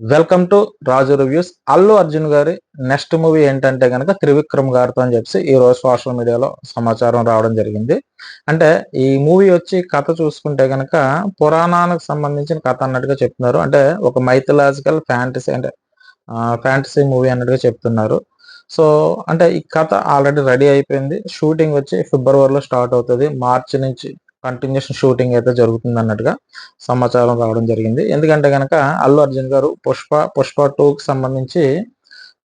Welcome to Raju reviews. Allu Arjun గారి next movie ఏంటంటే కనుక త్రివిక్రమ్ గారితో అని చెప్పి ఈ రోజు సోషల్ మీడియాలో సమాచారం రావడం జరిగింది. అంటే ఈ మూవీ వచ్చి కథ చూసుకుంటే కనుక పురాణానికి సంబంధించిన కథ అన్నట్టుగా చెప్తున్నారు. అంటే ఒక మైథలాజికల్ ఫ్యాంటసీ, అంటే ఫ్యాంటసీ మూవీ అన్నట్టుగా చెప్తున్నారు. సో అంటే ఈ కథ ఆల్రెడీ రెడీ అయిపోయింది. షూటింగ్ వచ్చి ఫిబ్రవరిలో స్టార్ట్ అవుతుంది. మార్చి నుంచి కంటిన్యూషన్ షూటింగ్ అయితే జరుగుతుంది అన్నట్టుగా సమాచారం రావడం జరిగింది. ఎందుకంటే గనక అల్లు అర్జున్ గారు పుష్ప 2కి సంబంధించి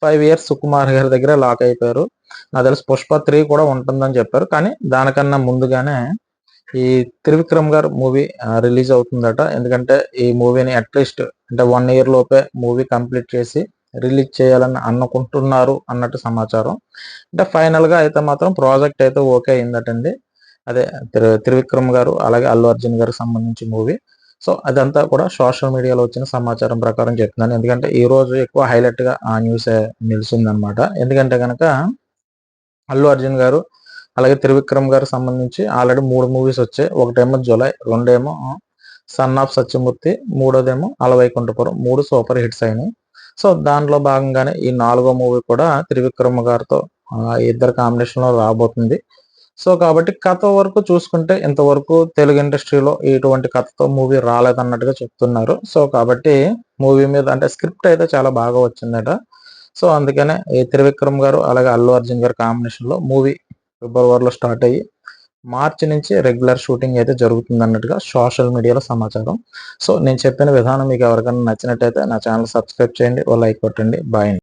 5 ఇయర్స్ సుకుమార్ గారి దగ్గర లాక్ అయిపోయారు. నాకు తెలిసి పుష్ప 3 కూడా ఉంటుందని చెప్పారు. కానీ దానికన్నా ముందుగానే ఈ త్రివిక్రమ్ గారు మూవీ రిలీజ్ అవుతుందట. ఎందుకంటే ఈ మూవీని అట్లీస్ట్ అంటే 1 ఇయర్ లోపే మూవీ కంప్లీట్ చేసి రిలీజ్ చేయాలని అనుకుంటున్నారు అన్నట్టు సమాచారం. అంటే ఫైనల్ గా అయితే మాత్రం ప్రాజెక్ట్ అయితే ఓకే అయిందటండి. అదే త్రివిక్రమ్ గారు అలాగే అల్లు అర్జున్ గారికి సంబంధించి మూవీ. సో అదంతా కూడా సోషల్ మీడియాలో వచ్చిన సమాచారం ప్రకారం చెప్తున్నాను. ఎందుకంటే ఈ రోజు ఎక్కువ హైలైట్ గా ఆ న్యూస్ నిలిచిందనమాట. ఎందుకంటే కనుక అల్లు అర్జున్ గారు అలాగే త్రివిక్రమ్ గారికి సంబంధించి ఆల్రెడీ 3 మూవీస్ వచ్చాయి. ఒకటేమో జులై, రెండేమో సన్ ఆఫ్ సత్యమూర్తి, మూడోదేమో అలవైకుంఠపురం. 3 సూపర్ హిట్స్ అయినాయి. సో దాంట్లో భాగంగానే ఈ 4గో మూవీ కూడా త్రివిక్రమ్ గారితో ఇద్దరు కాంబినేషన్ లో రాబోతుంది. సో కాబట్టి కథ వరకు చూసుకుంటే ఇంతవరకు తెలుగు ఇండస్ట్రీలో ఇటువంటి కథతో మూవీ రాలేదన్నట్టుగా చెప్తున్నారు. సో కాబట్టి మూవీ మీద అంటే స్క్రిప్ట్ అయితే చాలా బాగా వచ్చిందట. సో అందుకనే ఈ త్రివిక్రమ్ గారు అలాగే అల్లు అర్జున్ గారి కాంబినేషన్ లో మూవీ ఫిబ్రవరిలో స్టార్ట్ అయ్యి మార్చి నుంచి రెగ్యులర్ షూటింగ్ అయితే జరుగుతుంది అన్నట్టుగా సోషల్ మీడియాలో సమాచారం. సో నేను చెప్పిన విధానం మీకు ఎవరికైనా నచ్చినట్టయితే నా ఛానల్ సబ్స్క్రైబ్ చేయండి, ఓ లైక్ కొట్టండి. బాయ్.